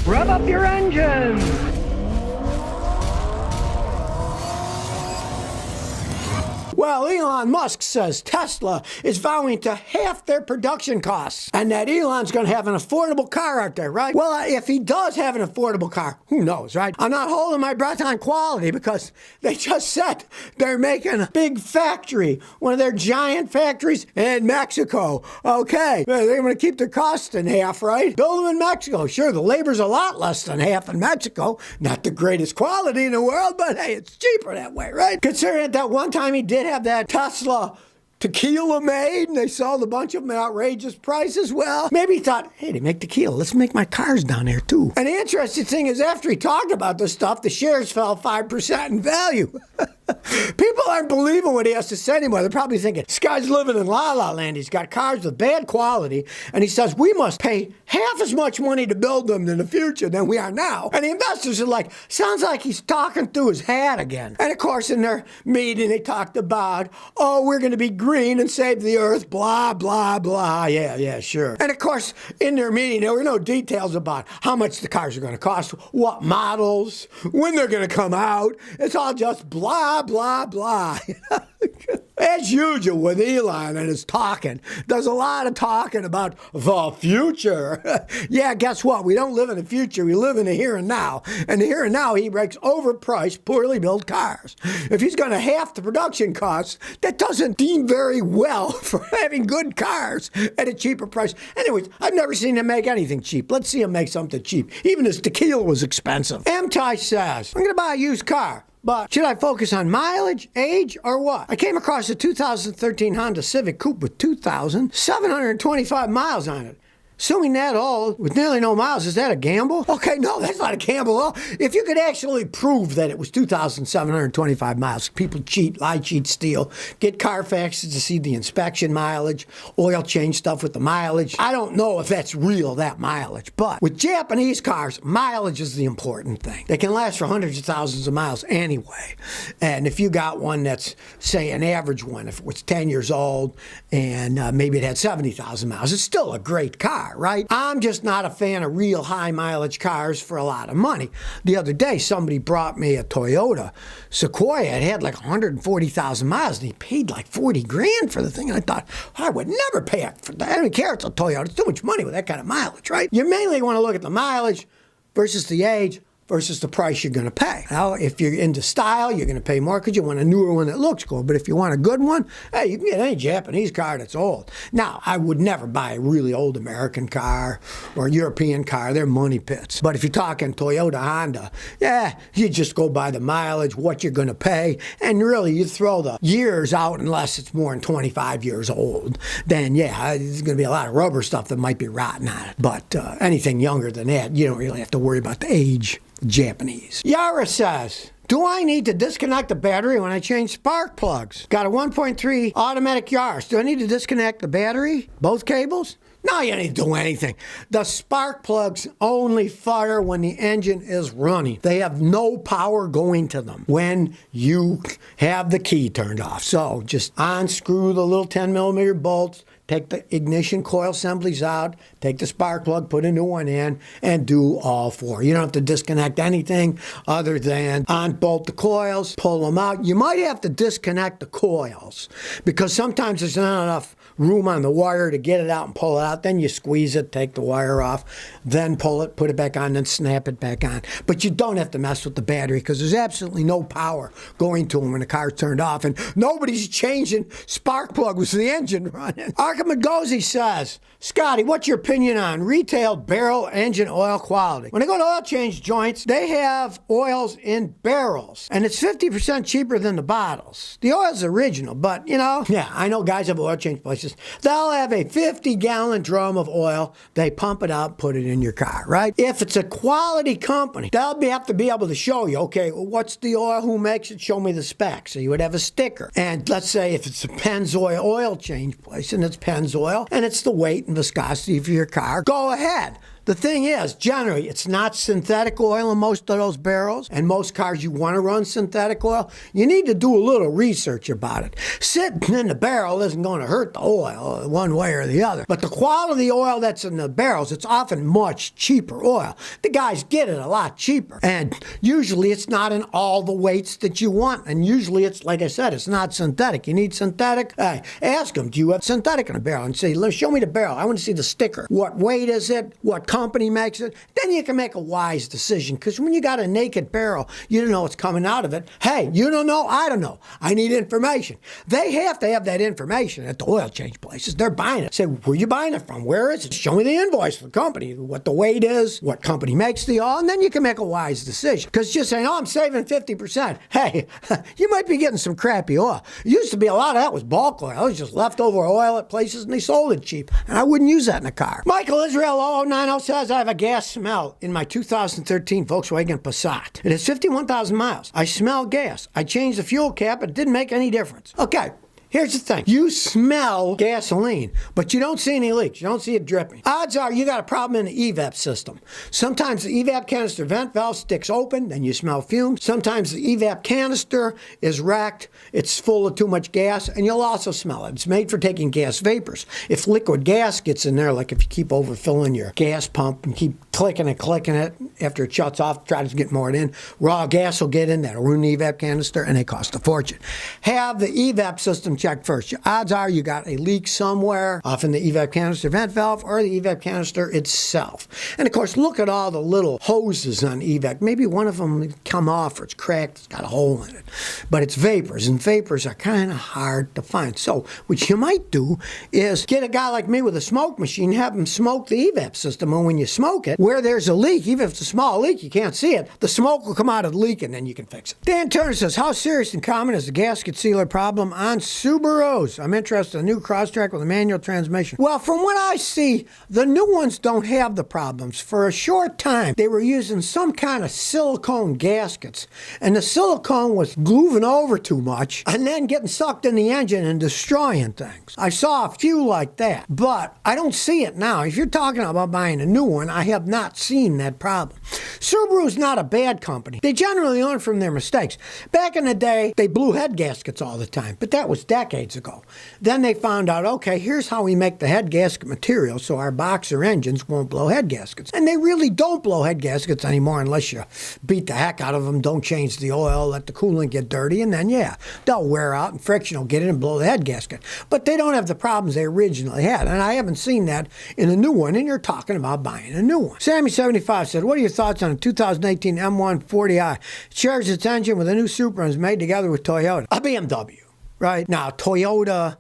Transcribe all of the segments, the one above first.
Rev up your engines! Well, Elon Musk says Tesla is vowing to half their production costs and that Elon's going to have an affordable car out there, right? Well, if he does have an affordable car, who knows, right? I'm not holding my breath on quality because they just said they're making a big factory, one of their giant factories in Mexico. Okay, they're going to keep their costs in half, right? Build them in Mexico. Sure, the labor's a lot less than half in Mexico. Not the greatest quality in the world, but hey, it's cheaper that way, right? Considering that one time he did have that Tesla tequila made and they sold a bunch of them at outrageous prices. Well, maybe he thought, hey, they make tequila. Let's make my cars down there too. And the interesting thing is after he talked about this stuff, the shares fell 5% in value. People aren't believing what he has to say anymore. They're probably thinking, this guy's living in La La Land. He's got cars with bad quality. And he says, we must pay half as much money to build them in the future than we are now. And the investors are like, sounds like he's talking through his hat again. And of course, in their meeting, they talked about, oh, we're going to be green and save the earth, blah, blah, blah. Yeah, sure. And of course, in their meeting, there were no details about how much the cars are going to cost, what models, when they're going to come out. It's all just blah, blah, blah. As usual with Elon and his talking, there's a lot of talking about the future. Yeah, guess what? We don't live in the future. We live in the here and now. And the here and now, he makes overpriced, poorly built cars. If he's going to half the production costs, that doesn't deem very well for having good cars at a cheaper price. Anyways, I've never seen him make anything cheap. Let's see him make something cheap. Even his tequila was expensive. M-Ty says, I'm going to buy a used car. But should I focus on mileage, age, or what? I came across a 2013 Honda Civic Coupe with 2,725 miles on it. Assuming that all, with nearly no miles, is that a gamble? Okay, no, that's not a gamble at all. If you could actually prove that it was 2,725 miles, people cheat, lie, cheat, steal, get Carfaxes to see the inspection mileage, oil change stuff with the mileage. I don't know if that's real, that mileage. But with Japanese cars, mileage is the important thing. They can last for hundreds of thousands of miles anyway. And if you got one that's, say, an average one, if it was 10 years old and maybe it had 70,000 miles, it's still a great car. Right? I'm just not a fan of real high mileage cars for a lot of money. The other day, somebody brought me a Toyota Sequoia. It had like 140,000 miles, and he paid like 40 grand for the thing. And I thought, I would never pay it for that. I don't care. It's a Toyota. It's too much money with that kind of mileage, right? You mainly want to look at the mileage versus the age versus the price you're going to pay. Now, if you're into style, you're going to pay more because you want a newer one that looks cool. But if you want a good one, hey, you can get any Japanese car that's old. Now, I would never buy a really old American car or a European car. They're money pits. But if you're talking Toyota, Honda, yeah, you just go by the mileage, what you're going to pay, and really you throw the years out unless it's more than 25 years old. Then, yeah, there's going to be a lot of rubber stuff that might be rotten on it. But anything younger than that, you don't really have to worry about the age. Japanese. Yara says, do I need to disconnect the battery when I change spark plugs? Got a 1.3 automatic Yaris. Do I need to disconnect the battery? Both cables? No, you don't need to do anything. The spark plugs only fire when the engine is running. They have no power going to them when you have the key turned off. So just unscrew the little 10 millimeter bolts, take the ignition coil assemblies out, take the spark plug, put a new one in, and do all four. You don't have to disconnect anything other than unbolt the coils, pull them out. You might have to disconnect the coils because sometimes there's not enough room on the wire to get it out and pull it out. Then you squeeze it, take the wire off, then pull it, put it back on, then snap it back on. But you don't have to mess with the battery because there's absolutely no power going to them when the car's turned off, and nobody's changing spark plugs with the engine running. Archimegosi says, Scotty, what's your opinion on retail barrel engine oil quality? When I go to oil change joints, they have oils in barrels, and it's 50% cheaper than the bottles. The oil's original, but, yeah, I know guys have oil change places. They'll have a 50-gallon drum of oil. They pump it out, put it in your car, right? If it's a quality company, they'll have to be able to show you, okay, well, what's the oil? Who makes it? Show me the specs. So you would have a sticker. And let's say if it's a Pennzoil oil change place, and it's Pennzoil, and it's the weight and viscosity of your car, go ahead. The thing is, generally, it's not synthetic oil in most of those barrels, and most cars you want to run synthetic oil, you need to do a little research about it. Sitting in the barrel isn't going to hurt the oil one way or the other, but the quality oil that's in the barrels, it's often much cheaper oil. The guys get it a lot cheaper, and usually it's not in all the weights that you want, and usually it's, like I said, it's not synthetic. You need synthetic? Hey, ask them, do you have synthetic in a barrel? And say, show me the barrel. I want to see the sticker. What weight is it? What company makes it? Then you can make a wise decision, because when you got a naked barrel, you don't know what's coming out of it. Hey, you don't know? I don't know. I need information. They have to have that information at the oil change places. They're buying it. Say, where are you buying it from? Where is it? Show me the invoice for the company, what the weight is, what company makes the oil, and then you can make a wise decision. Because just saying, oh, I'm saving 50%. Hey, you might be getting some crappy oil. It used to be a lot of that was bulk oil. It was just leftover oil at places, and they sold it cheap. And I wouldn't use that in a car. Michael Israel 0090 says, I have a gas smell in my 2013 Volkswagen Passat. It has 51,000 miles. I smell gas. I changed the fuel cap. It didn't make any difference. Okay. Here's the thing. You smell gasoline, but you don't see any leaks. You don't see it dripping. Odds are you got a problem in the evap system. Sometimes the evap canister vent valve sticks open, then you smell fumes. Sometimes the evap canister is wrecked. It's full of too much gas, and you'll also smell it. It's made for taking gas vapors. If liquid gas gets in there, like if you keep overfilling your gas pump and keep clicking it after it shuts off, try to get more in, raw gas will get in there. It'll ruin the evap canister, and they cost a fortune. Have the evap system checked first. Odds are you got a leak somewhere, often the evap canister vent valve or the evap canister itself. And of course, look at all the little hoses on evap. Maybe one of them come off or it's cracked, it's got a hole in it. But it's vapors, and vapors are kind of hard to find. So what you might do is get a guy like me with a smoke machine, have him smoke the evap system, and when you smoke it, where there's a leak, even if it's a small leak, you can't see it, the smoke will come out of the leak and then you can fix it. Dan Turner says, how serious and common is the gasket sealer problem on Subarus? I'm interested in a new Crosstrack with a manual transmission. Well, from what I see, the new ones don't have the problems. For a short time, they were using some kind of silicone gaskets, and the silicone was grooving over too much and then getting sucked in the engine and destroying things. I saw a few like that, but I don't see it now. If you're talking about buying a new one, I have not seen that problem. Subaru's not a bad company. They generally learn from their mistakes. Back in the day, they blew head gaskets all the time, but that was decades ago. Then they found out, okay, here's how we make the head gasket material so our boxer engines won't blow head gaskets. And they really don't blow head gaskets anymore unless you beat the heck out of them, don't change the oil, let the coolant get dirty, and then, yeah, they'll wear out and friction will get in and blow the head gasket. But they don't have the problems they originally had, and I haven't seen that in a new one, and you're talking about buying a new one. Sammy75 said, what are your thoughts on a 2018 M140i? It shares its engine with a new Supra and is made together with Toyota. A BMW. Right? Now, Toyota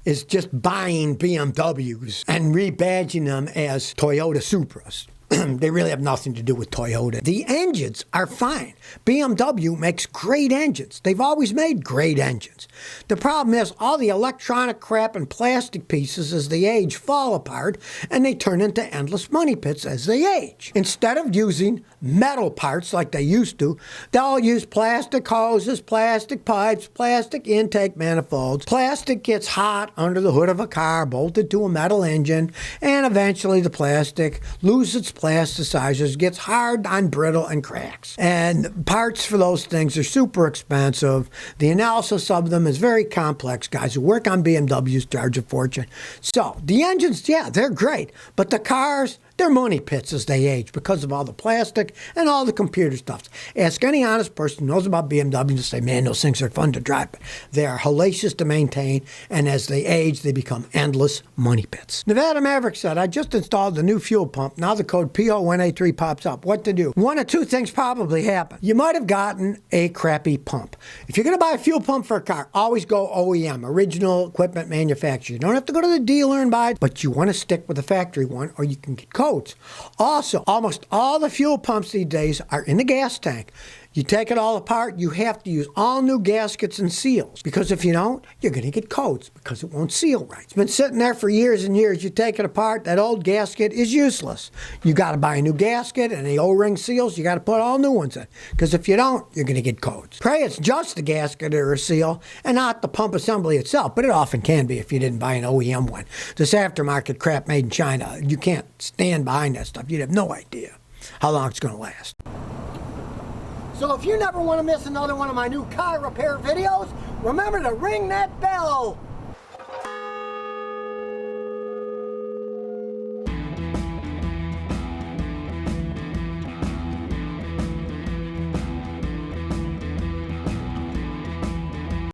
is just buying BMWs and rebadging them as Toyota Supras. They really have nothing to do with Toyota. The engines are fine. BMW makes great engines. They've always made great engines. The problem is all the electronic crap and plastic pieces as they age fall apart, and they turn into endless money pits as they age. Instead of using metal parts like they used to, they'll use plastic hoses, plastic pipes, plastic intake manifolds. Plastic gets hot under the hood of a car, bolted to a metal engine, and eventually the plastic loses its plasticizers, gets hard and brittle and cracks. And parts for those things are super expensive. The analysis of them is very complex. Guys who work on BMWs charge a fortune. So the engines, yeah, they're great, but the cars, they're money pits as they age because of all the plastic and all the computer stuff. Ask any honest person who knows about BMW and say, man, those things are fun to drive, but they are hellacious to maintain, and as they age, they become endless money pits. Nevada Maverick said, I just installed the new fuel pump. Now the code PO183 pops up. What to do? One of two things probably happened. You might have gotten a crappy pump. If you're going to buy a fuel pump for a car, always go OEM, original equipment manufacturer. You don't have to go to the dealer and buy it, but you want to stick with the factory one, or you can get codes. Also, almost all the fuel pumps these days are in the gas tank. You take it all apart, you have to use all new gaskets and seals. Because if you don't, you're going to get codes because it won't seal right. It's been sitting there for years and years. You take it apart, that old gasket is useless. You got to buy a new gasket and the O-ring seals, you got to put all new ones in. Because if you don't, you're going to get codes. Pray it's just the gasket or a seal and not the pump assembly itself, but it often can be if you didn't buy an OEM one. This aftermarket crap made in China, you can't stand behind that stuff. You'd have no idea how long it's going to last. So if you never want to miss another one of my new car repair videos, remember to ring that bell.